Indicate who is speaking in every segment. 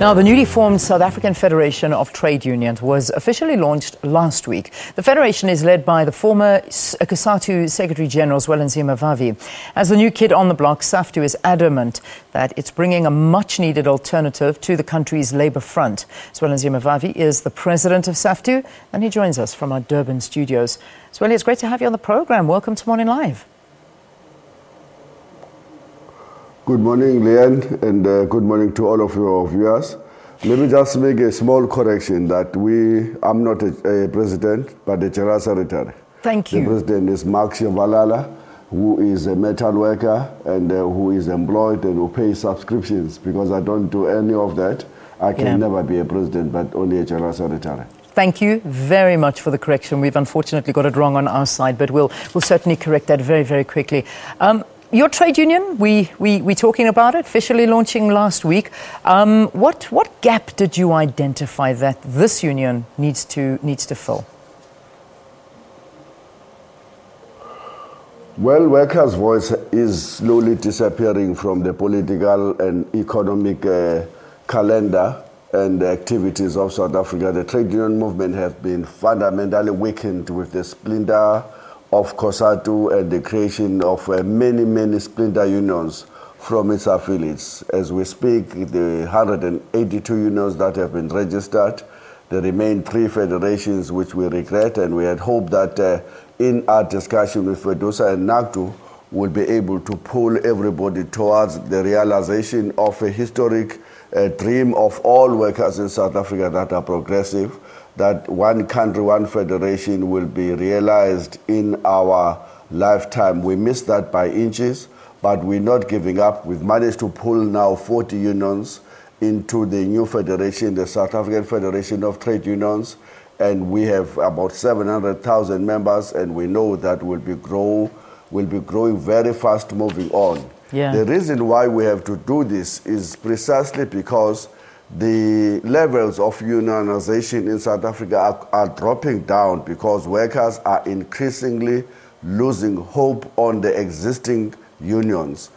Speaker 1: Now, the newly formed South African Federation of Trade Unions was officially launched last week. The federation is led by the former Cosatu Secretary General, Zwelinzima Vavi. As the new kid on the block, SAFTU is adamant that it's bringing a much-needed alternative to the country's labour front. Zwelinzima Vavi is the president of SAFTU, and he joins us from our Durban studios. Zweli, it's great to have you on the programme. Welcome to Morning Live.
Speaker 2: Good morning, Leanne, and good morning to all of your viewers. Let me just make a small correction that I'm not a president, but a general secretary.
Speaker 1: Thank you.
Speaker 2: The president is Mark Shabalala, who is a metal worker and who is employed and who pays subscriptions. Because I don't do any of that, I can never be a president, but only a general secretary.
Speaker 1: Thank you very much for the correction. We've unfortunately got it wrong on our side, but we'll certainly correct that very, very quickly. Your trade union, we're talking about it, officially launching last week. What gap did you identify that this union needs to fill?
Speaker 2: Well, workers' voice is slowly disappearing from the political and economic calendar and activities of South Africa. The trade union movement has been fundamentally weakened with the splinter of Cosatu and the creation of many splinter unions from its affiliates. As we speak, the 182 unions that have been registered, there remain 3 federations which we regret, and we had hoped that in our discussion with FEDUSA and NAFTU, we'll be able to pull everybody towards the realization of a historic dream of all workers in South Africa that are progressive, that one country, one federation will be realized in our lifetime. We missed that by inches, but we're not giving up. We've managed to pull now 40 unions into the new federation, the South African Federation of Trade Unions, and we have about 700,000 members, and we know that we'll be growing very fast moving on.
Speaker 1: Yeah.
Speaker 2: The reason why we have to do this is precisely because the levels of unionization in South Africa are dropping down because workers are increasingly losing hope on the existing unions.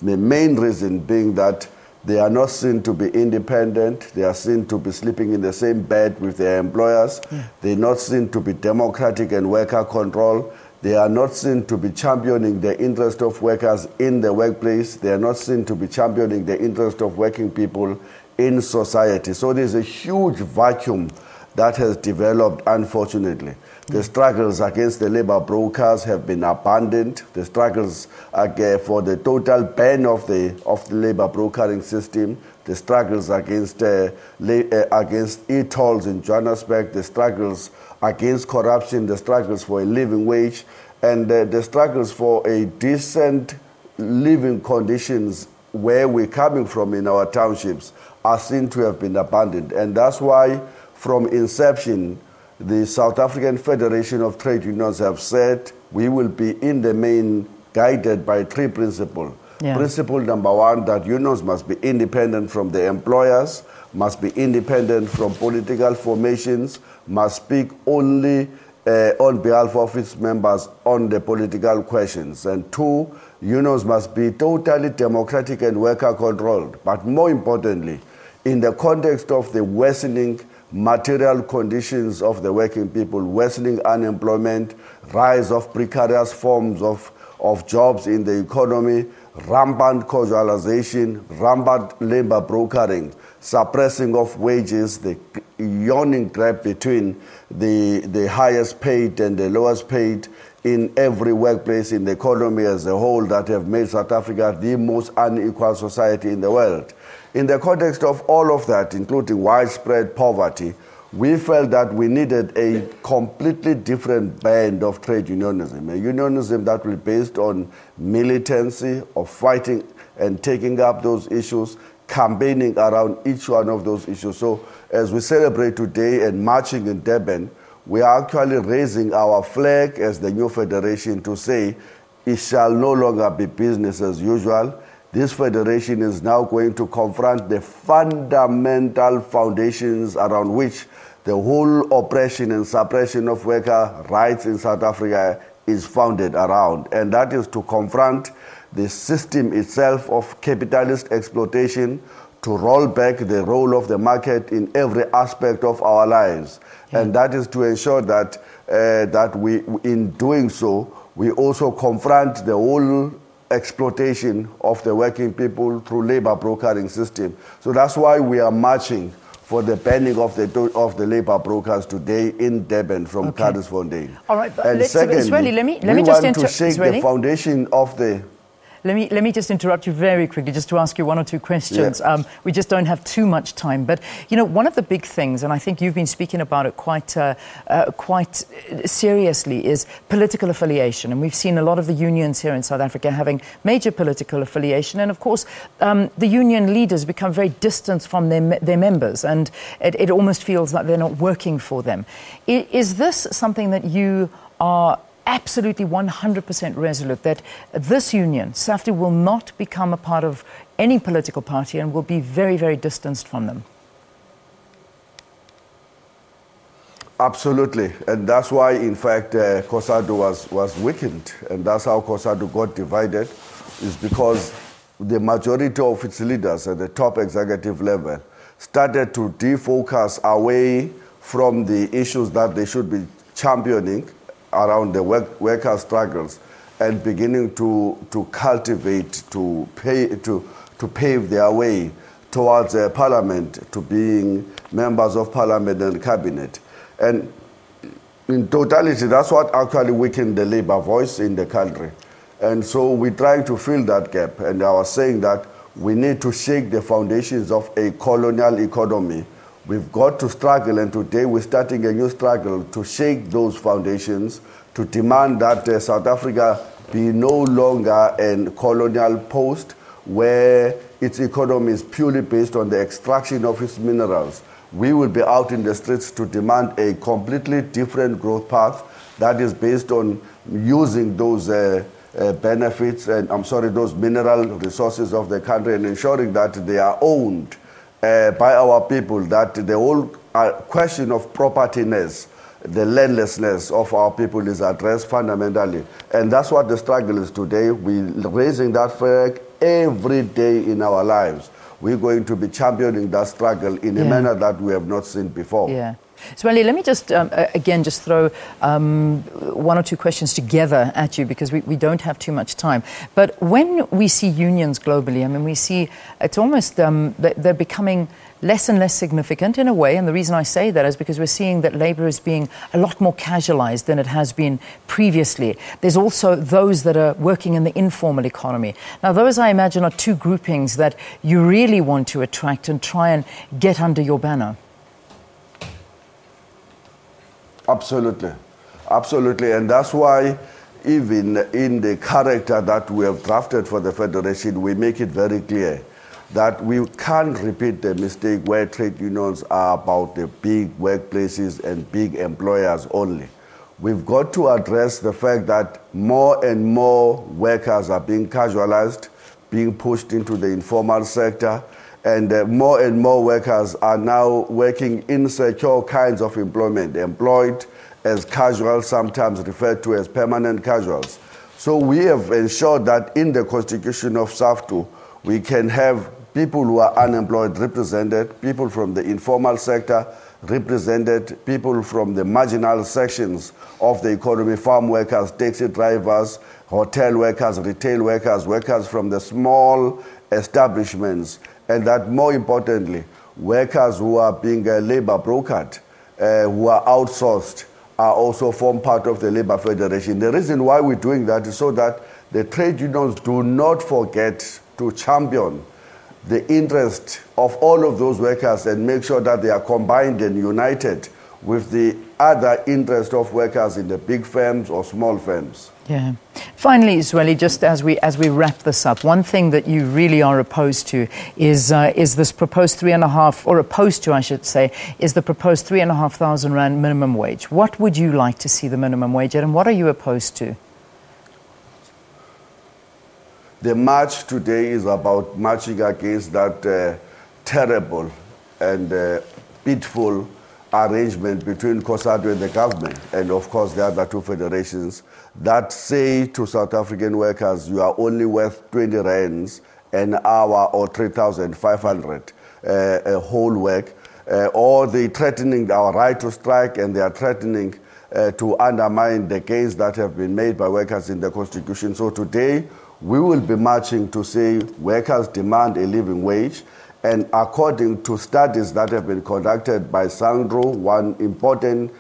Speaker 2: The main reason being that they are not seen to be independent, they are seen to be sleeping in the same bed with their employers, they're not seen to be democratic and worker control, they are not seen to be championing the interest of workers in the workplace, they are not seen to be championing the interest of working people in society. So there's a huge vacuum that has developed, unfortunately. The struggles against the labor brokers have been abandoned. The struggles for the total ban of the labor brokering system, the struggles against e-tolls in Johannesburg, the struggles against corruption, the struggles for a living wage, and the struggles for a decent living conditions where we're coming from in our townships are seen to have been abandoned. And that's why, from inception, the South African Federation of Trade Unions have said we will be in the main guided by 3 principles.
Speaker 1: Yeah. Principle
Speaker 2: number 1, that unions must be independent from the employers, must be independent from political formations, must speak only on behalf of its members on the political questions. And 2, unions must be totally democratic and worker controlled. But more importantly, in the context of the worsening material conditions of the working people, worsening unemployment, rise of precarious forms of jobs in the economy, rampant casualization, rampant labor brokering, suppressing of wages, the yawning gap between the highest paid and the lowest paid in every workplace in the economy as a whole, that have made South Africa the most unequal society in the world. In the context of all of that, including widespread poverty, we felt that we needed a completely different band of trade unionism, a unionism that will be based on militancy, of fighting and taking up those issues, campaigning around each one of those issues. So as we celebrate today and marching in Durban, we are actually raising our flag as the new federation to say it shall no longer be business as usual. This federation is now going to confront the fundamental foundations around which the whole oppression and suppression of worker rights in South Africa is founded around, and that is to confront the system itself of capitalist exploitation, to roll back the role of the market in every aspect of our lives. Yeah. And that is to ensure that, that we, in doing so, we also confront the whole exploitation of the working people through labor brokering system. So that's why we are marching for the banning of the labor brokers today in Durban from Cartersfontein.
Speaker 1: All right, but
Speaker 2: and secondly,
Speaker 1: let me
Speaker 2: we
Speaker 1: just
Speaker 2: want to shake the foundation of the...
Speaker 1: Let me just interrupt you very quickly, just to ask you one or two questions. Yeah. We just don't have too much time. But, you know, one of the big things, and I think you've been speaking about it quite seriously, is political affiliation. And we've seen a lot of the unions here in South Africa having major political affiliation. And, of course, the union leaders become very distant from their members. And it almost feels like they're not working for them. Is this something that you are absolutely 100% resolute that this union, SAFTU, will not become a part of any political party and will be very, very distanced from them?
Speaker 2: Absolutely. And that's why, in fact, Cosatu was weakened. And that's how Cosatu got divided, is because the majority of its leaders at the top executive level started to defocus away from the issues that they should be championing around the worker struggles, and beginning to cultivate, to pave their way towards parliament, to being members of parliament and cabinet. And in totality, that's what actually weakened the labor voice in the country. And so we're trying to fill that gap. And I was saying that we need to shake the foundations of a colonial economy. We've got to struggle, and today we're starting a new struggle to shake those foundations, to demand that South Africa be no longer a colonial post where its economy is purely based on the extraction of its minerals. We will be out in the streets to demand a completely different growth path that is based on using those benefits and, those mineral resources of the country and ensuring that they are owned by our people, that the whole question of propertiness, the landlessness of our people is addressed fundamentally. And that's what the struggle is today. We're raising that flag every day in our lives. We're going to be championing that struggle in a manner that we have not seen before.
Speaker 1: Yeah. Zweli, let me just, again, just throw one or two questions together at you, because we don't have too much time. But when we see unions globally, I mean, we see it's almost, they're becoming less and less significant in a way. And the reason I say that is because we're seeing that labour is being a lot more casualised than it has been previously. There's also those that are working in the informal economy. Now, those, I imagine, are two groupings that you really want to attract and try and get under your banner.
Speaker 2: Absolutely. Absolutely. And that's why even in the character that we have drafted for the Federation, we make it very clear that we can't repeat the mistake where trade unions are about the big workplaces and big employers only. We've got to address the fact that more and more workers are being casualized, being pushed into the informal sector, and more workers are now working insecure kinds of employment, employed as casuals, sometimes referred to as permanent casuals. So we have ensured that in the constitution of SAFTU, we can have people who are unemployed represented, people from the informal sector represented, people from the marginal sections of the economy, farm workers, taxi drivers, hotel workers, retail workers, workers from the small establishments, and that more importantly, workers who are being labor brokered, who are outsourced, are also form part of the Labour Federation. The reason why we're doing that is so that the trade unions do not forget to champion the interest of all of those workers and make sure that they are combined and united with the other interest of workers in the big firms or small firms.
Speaker 1: Yeah. Finally, Zweli, just as we wrap this up, one thing that you really are opposed to is this proposed 3.5, or opposed to, I should say, is the proposed 3,500 Rand minimum wage. What would you like to see the minimum wage at, and what are you opposed to?
Speaker 2: The march today is about marching against that terrible and pitiful arrangement between Cosatu and the government, and of course the other two federations, that say to South African workers, you are only worth 20 rands an hour or 3,500 a whole work, or they threatening our right to strike, and they are threatening to undermine the gains that have been made by workers in the Constitution. So today, we will be marching to say workers demand a living wage, and according to studies that have been conducted by Sandro, one important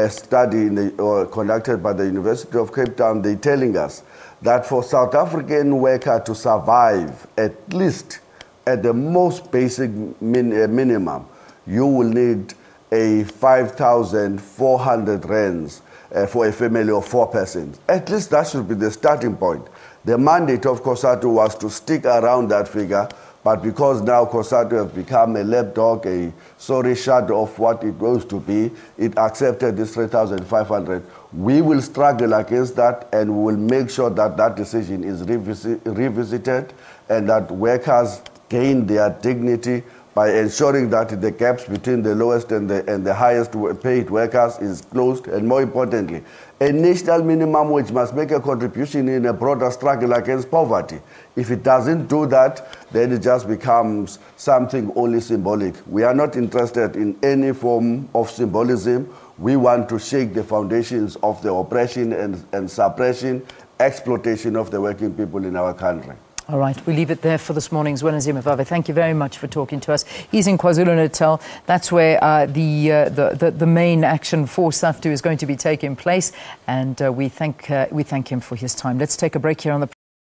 Speaker 2: study conducted by the University of Cape Town, they're telling us that for South African worker to survive, at least at the most basic minimum, you will need a 5,400 rands for a family of 4 persons. At least that should be the starting point. The mandate of Cosatu was to stick around that figure, but because now Cosatu has become a lapdog, a sorry shadow of what it was to be, it accepted this 3,500. We will struggle against that, and we will make sure that that decision is revisited and that workers gain their dignity by ensuring that the gaps between the lowest and the highest paid workers is closed. And more importantly, a national minimum wage must make a contribution in a broader struggle against poverty. If it doesn't do that, then it just becomes something only symbolic. We are not interested in any form of symbolism. We want to shake the foundations of the oppression and suppression, exploitation of the working people in our country.
Speaker 1: All right, we leave it there for this morning. Zwelinzima Vavi, thank you very much for talking to us. He's in KwaZulu-Natal. That's where the main action for SAFTU is going to be taking place, and we thank him for his time. Let's take a break here on the